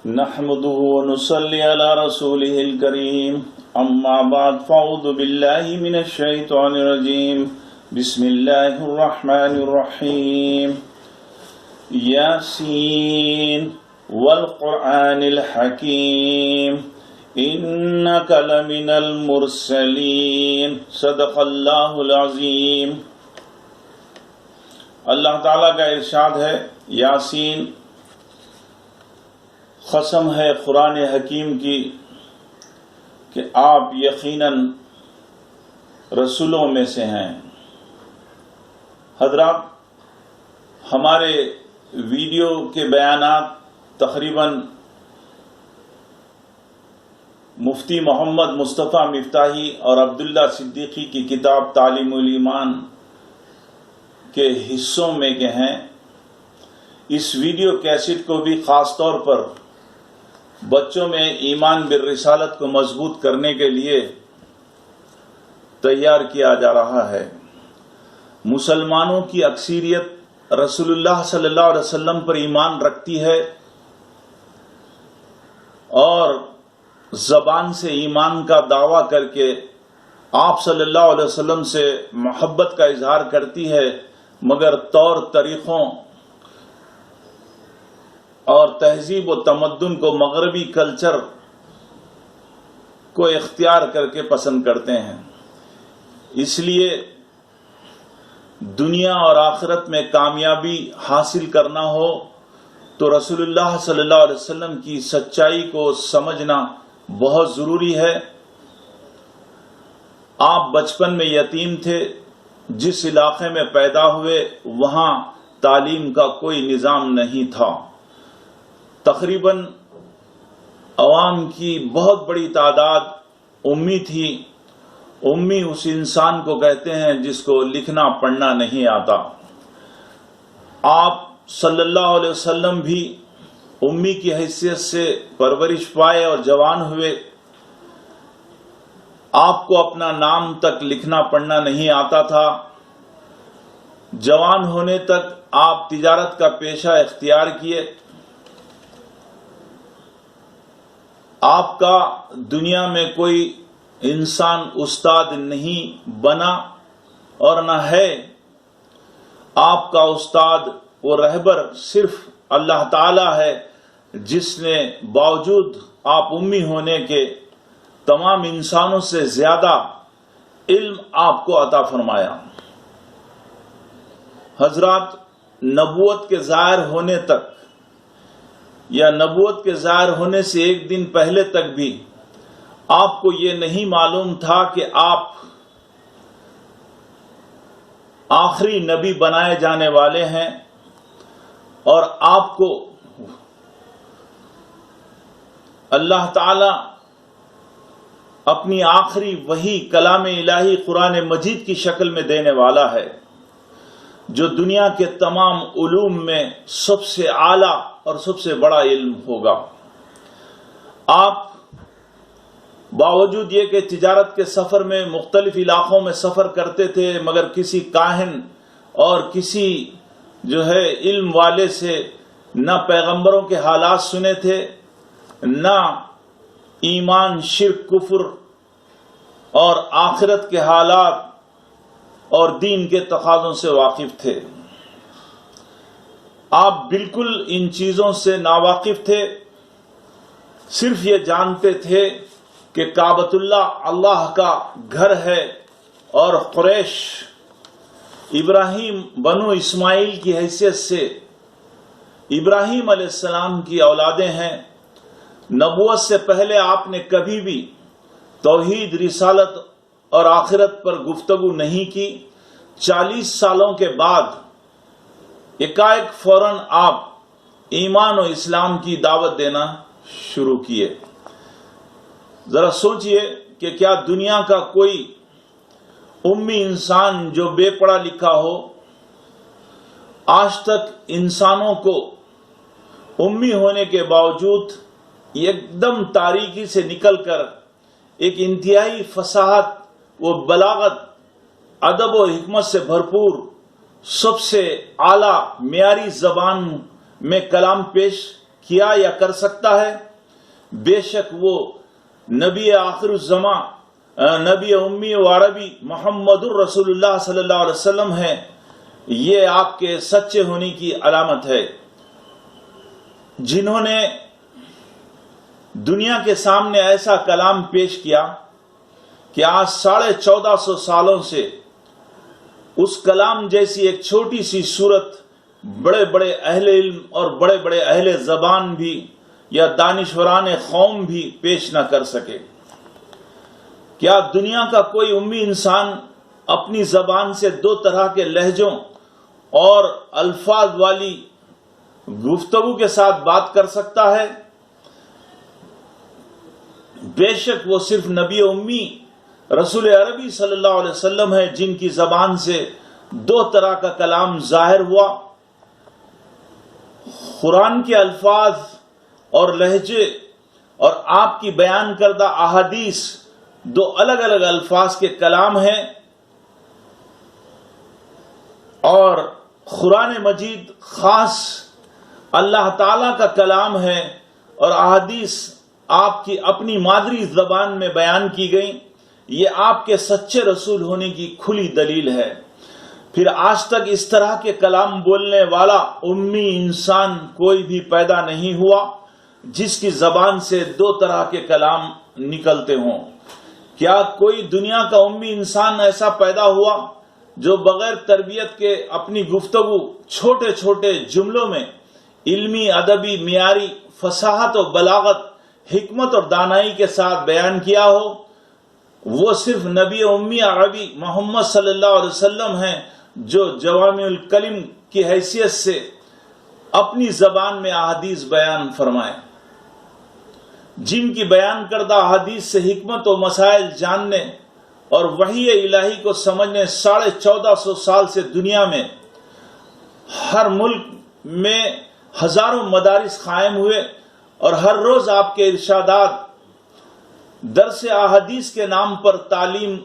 نحمده ونصلي على رسوله الكريم اما بعد فاعوذ بالله من الشيطان الرجيم بسم الله الرحمن الرحيم ياسين والقرآن الحكيم إنك لمن المرسلين صدق اللہ العظیم۔ اللہ تعالیٰ کا ارشاد ہے، یاسین، قسم ہے قرآن حکیم کی کہ آپ یقیناً رسولوں میں سے ہیں۔ حضرات، ہمارے ویڈیو کے بیانات تقریباً مفتی محمد مصطفیٰ مفتاحی اور عبداللہ صدیقی کی کتاب تعلیم الایمان کے حصوں میں کے ہیں۔ اس ویڈیو کیسٹ کو بھی خاص طور پر بچوں میں ایمان بالرسالت کو مضبوط کرنے کے لیے تیار کیا جا رہا ہے۔ مسلمانوں کی اکثریت رسول اللہ صلی اللہ علیہ وسلم پر ایمان رکھتی ہے اور زبان سے ایمان کا دعویٰ کر کے آپ صلی اللہ علیہ وسلم سے محبت کا اظہار کرتی ہے، مگر طور طریقوں اور تہذیب و تمدن کو مغربی کلچر کو اختیار کر کے پسند کرتے ہیں۔ اس لیے دنیا اور آخرت میں کامیابی حاصل کرنا ہو تو رسول اللہ صلی اللہ علیہ وسلم کی سچائی کو سمجھنا بہت ضروری ہے۔ آپ بچپن میں یتیم تھے، جس علاقے میں پیدا ہوئے وہاں تعلیم کا کوئی نظام نہیں تھا۔ تقریباً عوام کی بہت بڑی تعداد امی تھی۔ امی اس انسان کو کہتے ہیں جس کو لکھنا پڑھنا نہیں آتا۔ آپ صلی اللہ علیہ وسلم بھی امی کی حیثیت سے پرورش پائے اور جوان ہوئے۔ آپ کو اپنا نام تک لکھنا پڑھنا نہیں آتا تھا۔ جوان ہونے تک آپ تجارت کا پیشہ اختیار کیے۔ آپ کا دنیا میں کوئی انسان استاد نہیں بنا اور نہ ہے۔ آپ کا استاد و رہبر صرف اللہ تعالی ہے، جس نے باوجود آپ امی ہونے کے تمام انسانوں سے زیادہ علم آپ کو عطا فرمایا۔ حضرات، نبوت کے ظاہر ہونے تک یا نبوت کے ظاہر ہونے سے ایک دن پہلے تک بھی آپ کو یہ نہیں معلوم تھا کہ آپ آخری نبی بنائے جانے والے ہیں، اور آپ کو اللہ تعالی اپنی آخری وحی کلام الہی قرآن مجید کی شکل میں دینے والا ہے، جو دنیا کے تمام علوم میں سب سے اعلیٰ اور سب سے بڑا علم ہوگا۔ آپ باوجود یہ کہ تجارت کے سفر میں مختلف علاقوں میں سفر کرتے تھے، مگر کسی کاہن اور کسی علم والے سے نہ پیغمبروں کے حالات سنے تھے، نہ ایمان، شرک، کفر اور آخرت کے حالات اور دین کے تقاضوں سے واقف تھے۔ آپ بالکل ان چیزوں سے ناواقف تھے، صرف یہ جانتے تھے کہ کعبۃ اللہ اللہ کا گھر ہے، اور قریش ابراہیم بنو اسماعیل کی حیثیت سے ابراہیم علیہ السلام کی اولادیں ہیں۔ نبوت سے پہلے آپ نے کبھی بھی توحید، رسالت اور آخرت پر گفتگو نہیں کی۔ 40 سالوں کے بعد ایک فوراً آپ ایمان و اسلام کی دعوت دینا شروع کیے۔ ذرا سوچئے کہ کیا دنیا کا کوئی امی انسان جو بے پڑھا لکھا ہو، آج تک انسانوں کو امی ہونے کے باوجود ایک دم تاریکی سے نکل کر ایک انتہائی فصاحت و بلاغت، ادب و حکمت سے بھرپور سب سے اعلیٰ معیاری زبان میں کلام پیش کیا یا کر سکتا ہے؟ بے شک وہ نبی آخر الزمان، نبی امی و عربی محمد الرسول اللہ صلی اللہ علیہ وسلم ہے۔ یہ آپ کے سچے ہونے کی علامت ہے، جنہوں نے دنیا کے سامنے ایسا کلام پیش کیا کہ آج 1450 سالوں سے اس کلام جیسی ایک چھوٹی سی صورت بڑے بڑے اہل علم اور بڑے بڑے اہل زبان بھی یا دانشوران قوم بھی پیش نہ کر سکے۔ کیا دنیا کا کوئی امی انسان اپنی زبان سے 2 طرح کے لہجوں اور الفاظ والی گفتگو کے ساتھ بات کر سکتا ہے؟ بے شک وہ صرف نبی امی رسول عربی صلی اللہ علیہ وسلم ہے، جن کی زبان سے 2 طرح کا کلام ظاہر ہوا۔ قرآن کے الفاظ اور لہجے اور آپ کی بیان کردہ احادیث 2 الگ الگ الفاظ کے کلام ہیں، اور قرآن مجید خاص اللہ تعالی کا کلام ہے، اور احادیث آپ کی اپنی مادری زبان میں بیان کی گئی۔ یہ آپ کے سچے رسول ہونے کی کھلی دلیل ہے۔ پھر آج تک اس طرح کے کلام بولنے والا امی انسان کوئی بھی پیدا نہیں ہوا جس کی زبان سے 2 طرح کے کلام نکلتے ہوں۔ کیا کوئی دنیا کا امی انسان ایسا پیدا ہوا جو بغیر تربیت کے اپنی گفتگو چھوٹے چھوٹے جملوں میں علمی، ادبی، معیاری فصاحت و بلاغت، حکمت اور دانائی کے ساتھ بیان کیا ہو؟ وہ صرف نبی امی عربی محمد صلی اللہ علیہ وسلم ہیں، جو جوامع الکلم کی حیثیت سے اپنی زبان میں احادیث بیان فرمائے، جن کی بیان کردہ احادیث سے حکمت و مسائل جاننے اور وحی الہی کو سمجھنے 1450 سال سے دنیا میں ہر ملک میں ہزاروں مدارس قائم ہوئے، اور ہر روز آپ کے ارشادات درس احادیث کے نام پر تعلیم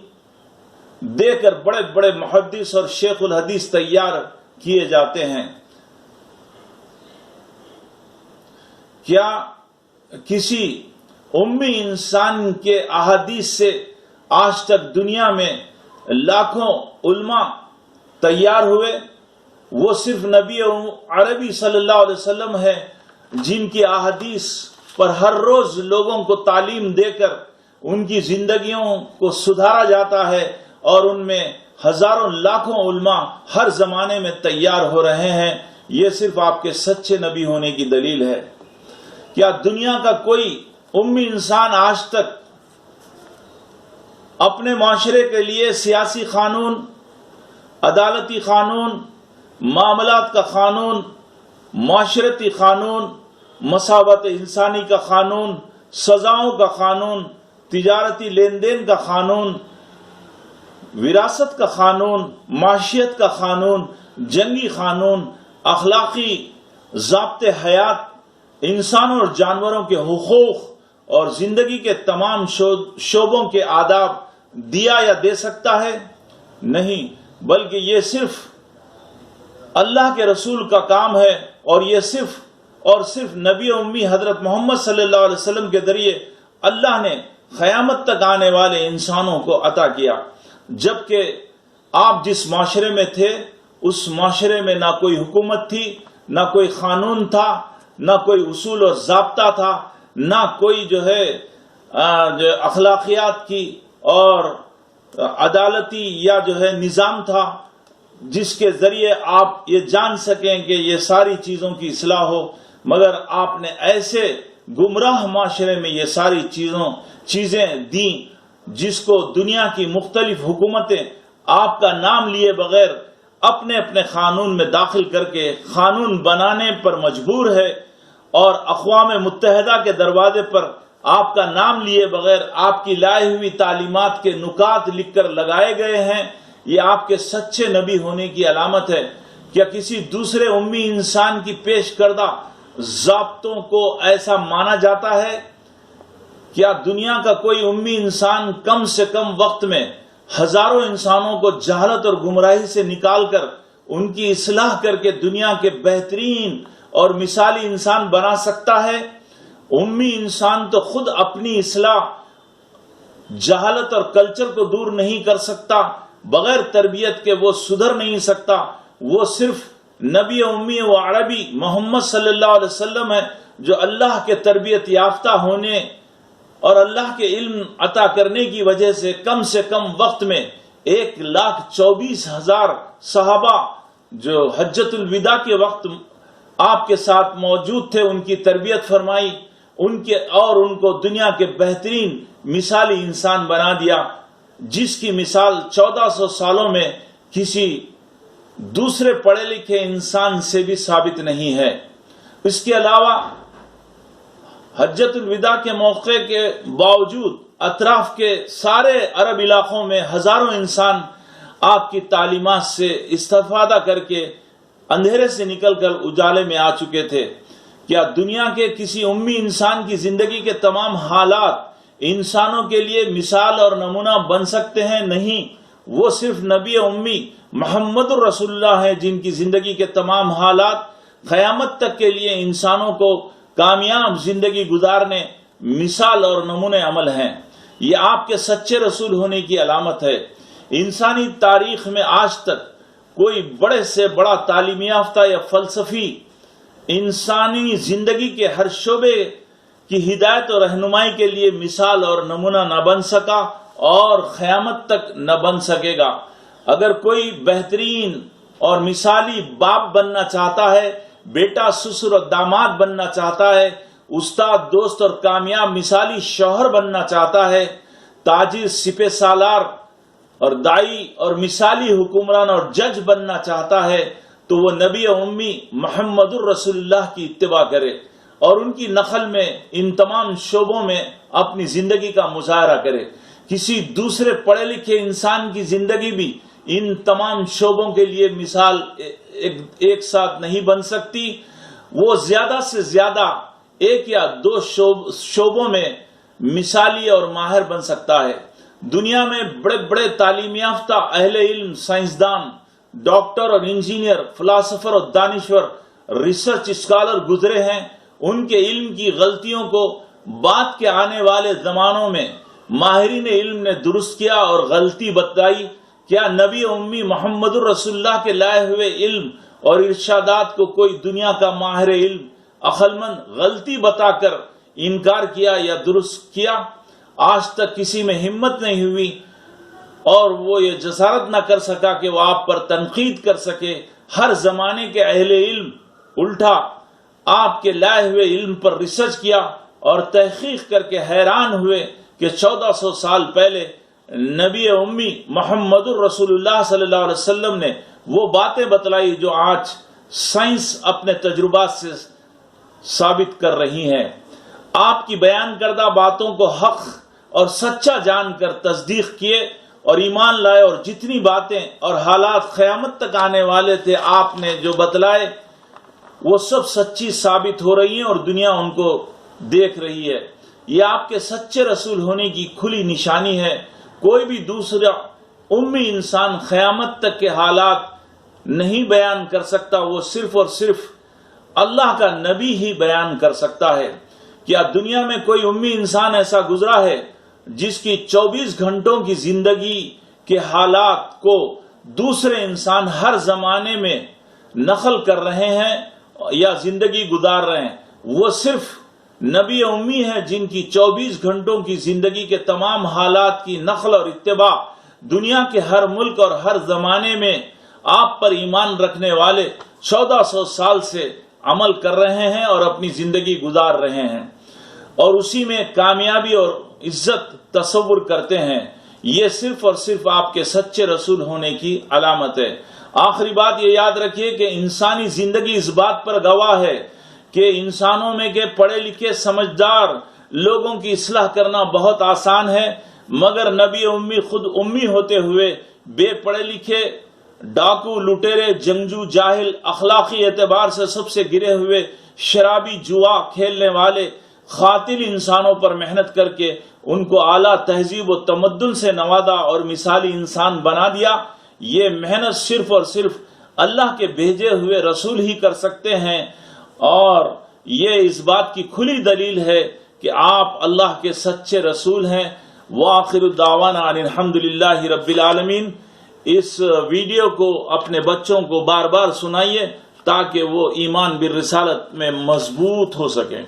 دے کر بڑے بڑے محدث اور شیخ الحدیث تیار کیے جاتے ہیں۔ کیا کسی امی انسان کے احادیث سے آج تک دنیا میں لاکھوں علماء تیار ہوئے؟ وہ صرف نبی عربی صلی اللہ علیہ وسلم ہے، جن کی احادیث پر ہر روز لوگوں کو تعلیم دے کر ان کی زندگیوں کو سدھارا جاتا ہے، اور ان میں ہزاروں لاکھوں علماء ہر زمانے میں تیار ہو رہے ہیں۔ یہ صرف آپ کے سچے نبی ہونے کی دلیل ہے۔ کیا دنیا کا کوئی امی انسان آج تک اپنے معاشرے کے لیے سیاسی قانون، عدالتی قانون، معاملات کا قانون، معاشرتی قانون، مساوات انسانی کا قانون، سزاؤں کا قانون، تجارتی لین دین کا قانون، وراثت کا قانون، معاشیت کا قانون، جنگی قانون، اخلاقی ضابطے حیات، انسانوں اور جانوروں کے حقوق اور زندگی کے تمام شعبوں کے آداب دیا یا دے سکتا ہے؟ نہیں، بلکہ یہ صرف اللہ کے رسول کا کام ہے، اور یہ صرف نبی امی حضرت محمد صلی اللہ علیہ وسلم کے ذریعے اللہ نے قیامت تک آنے والے انسانوں کو عطا کیا۔ جبکہ آپ جس معاشرے میں تھے اس معاشرے میں نہ کوئی حکومت تھی، نہ کوئی قانون تھا، نہ کوئی اصول اور ضابطہ تھا، نہ کوئی جو اخلاقیات کی اور عدالتی یا نظام تھا جس کے ذریعے آپ یہ جان سکیں کہ یہ ساری چیزوں کی اصلاح ہو، مگر آپ نے ایسے گمراہ معاشرے میں یہ ساری چیزیں دیں جس کو دنیا کی مختلف حکومتیں آپ کا نام لیے بغیر اپنے اپنے قانون میں داخل کر کے قانون بنانے پر مجبور ہے، اور اقوام متحدہ کے دروازے پر آپ کا نام لیے بغیر آپ کی لائی ہوئی تعلیمات کے نکات لکھ کر لگائے گئے ہیں۔ یہ آپ کے سچے نبی ہونے کی علامت ہے۔ کیا کسی دوسرے امی انسان کی پیش کردہ ضابطوں کو ایسا مانا جاتا ہے؟ کیا دنیا کا کوئی امی انسان کم سے کم وقت میں ہزاروں انسانوں کو جہالت اور گمراہی سے نکال کر ان کی اصلاح کر کے دنیا کے بہترین اور مثالی انسان بنا سکتا ہے؟ امی انسان تو خود اپنی اصلاح، جہالت اور کلچر کو دور نہیں کر سکتا، بغیر تربیت کے وہ سدھر نہیں سکتا۔ وہ صرف نبی امی و عربی محمد صلی اللہ علیہ وسلم ہے جو اللہ کے تربیت یافتہ ہونے اور اللہ کے علم عطا کرنے کی وجہ سے کم وقت میں 1,24,000 صحابہ جو حجۃ الوداع کے وقت آپ کے ساتھ موجود تھے ان کی تربیت فرمائی، ان کو دنیا کے بہترین مثالی انسان بنا دیا، جس کی مثال 1400 سالوں میں کسی دوسرے پڑھے لکھے انسان سے بھی ثابت نہیں ہے۔ اس کے علاوہ حجۃ الوداع کے موقع کے باوجود اطراف کے سارے عرب علاقوں میں ہزاروں انسان آپ کی تعلیمات سے استفادہ کر کے اندھیرے سے نکل کر اجالے میں آ چکے تھے۔ کیا دنیا کے کسی امی انسان کی زندگی کے تمام حالات انسانوں کے لیے مثال اور نمونہ بن سکتے ہیں؟ نہیں، وہ صرف نبی امی محمد الرسول اللہ ہیں جن کی زندگی کے تمام حالات قیامت تک کے لیے انسانوں کو کامیاب زندگی گزارنے مثال اور نمونے عمل ہیں۔ یہ آپ کے سچے رسول ہونے کی علامت ہے۔ انسانی تاریخ میں آج تک کوئی بڑے سے بڑا تعلیم یافتہ یا فلسفی انسانی زندگی کے ہر شعبے کی ہدایت اور رہنمائی کے لیے مثال اور نمونہ نہ بن سکا اور قیامت تک نہ بن سکے گا۔ اگر کوئی بہترین اور مثالی باپ بننا چاہتا ہے، بیٹا، سسر اور داماد بننا چاہتا ہے، استاد، دوست اور کامیاب مثالی شوہر بننا چاہتا ہے، تاجر، سپہ سالار اور دائی اور مثالی حکمران اور جج بننا چاہتا ہے، تو وہ نبی امی محمد الرسول اللہ کی اتباع کرے اور ان کی نقل میں ان تمام شعبوں میں اپنی زندگی کا مظاہرہ کرے۔ کسی دوسرے پڑھے لکھے انسان کی زندگی بھی ان تمام شعبوں کے لیے مثال ایک ساتھ نہیں بن سکتی۔ وہ زیادہ سے زیادہ 1 یا 2 شعبوں میں مثالی اور ماہر بن سکتا ہے۔ دنیا میں بڑے بڑے تعلیم یافتہ اہل علم، سائنسدان، ڈاکٹر اور انجینئر، فلاسفر اور دانشور، ریسرچ اسکالر گزرے ہیں۔ ان کے علم کی غلطیوں کو بعد کے آنے والے زمانوں میں ماہرین علم نے درست کیا اور غلطی بتائی۔ کیا نبی امی محمد الرسول اللہ کے لائے ہوئے علم اور ارشادات کو کوئی دنیا کا ماہر علم عقلمند غلطی بتا کر انکار کیا یا درست کیا؟ آج تک کسی میں ہمت نہیں ہوئی اور وہ یہ جسارت نہ کر سکا کہ وہ آپ پر تنقید کر سکے۔ ہر زمانے کے اہل علم الٹا آپ کے لائے ہوئے علم پر ریسرچ کیا اور تحقیق کر کے حیران ہوئے کہ 1400 سال پہلے نبی امی محمد الرسول اللہ صلی اللہ علیہ وسلم نے وہ باتیں بتلائی جو آج سائنس اپنے تجربات سے ثابت کر رہی ہیں۔ آپ کی بیان کردہ باتوں کو حق اور سچا جان کر تصدیق کیے اور ایمان لائے، اور جتنی باتیں اور حالات قیامت تک آنے والے تھے آپ نے جو بتلائے وہ سب سچی ثابت ہو رہی ہیں اور دنیا ان کو دیکھ رہی ہے۔ یہ آپ کے سچے رسول ہونے کی کھلی نشانی ہے۔ کوئی بھی دوسرا امی انسان قیامت تک کے حالات نہیں بیان کر سکتا، وہ صرف اور صرف اللہ کا نبی ہی بیان کر سکتا ہے۔ کیا دنیا میں کوئی امی انسان ایسا گزرا ہے جس کی 24 گھنٹوں کی زندگی کے حالات کو دوسرے انسان ہر زمانے میں نقل کر رہے ہیں یا زندگی گزار رہے ہیں؟ وہ صرف نبی امی ہے جن کی 24 گھنٹوں کی زندگی کے تمام حالات کی نقل اور اتباع دنیا کے ہر ملک اور ہر زمانے میں آپ پر ایمان رکھنے والے 1400 سال سے عمل کر رہے ہیں اور اپنی زندگی گزار رہے ہیں اور اسی میں کامیابی اور عزت تصور کرتے ہیں۔ یہ صرف اور صرف آپ کے سچے رسول ہونے کی علامت ہے۔ آخری بات یہ یاد رکھیے کہ انسانی زندگی اس بات پر گواہ ہے کہ انسانوں میں کے پڑھے لکھے سمجھدار لوگوں کی اصلاح کرنا بہت آسان ہے، مگر نبی امی خود امی ہوتے ہوئے بے پڑھے لکھے، ڈاکو، لٹیرے، جنگجو، جاہل، اخلاقی اعتبار سے سب سے گرے ہوئے، شرابی، جوا کھیلنے والے، قاتل انسانوں پر محنت کر کے ان کو اعلیٰ تہذیب و تمدن سے نوازا اور مثالی انسان بنا دیا۔ یہ محنت صرف اور صرف اللہ کے بھیجے ہوئے رسول ہی کر سکتے ہیں اور یہ اس بات کی کھلی دلیل ہے کہ آپ اللہ کے سچے رسول ہیں. وآخر الدعوانا ان الحمدللہ رب العالمین. اس ویڈیو کو اپنے بچوں کو بار بار سنائیے تاکہ وہ ایمان بالرسالت میں مضبوط ہو سکیں.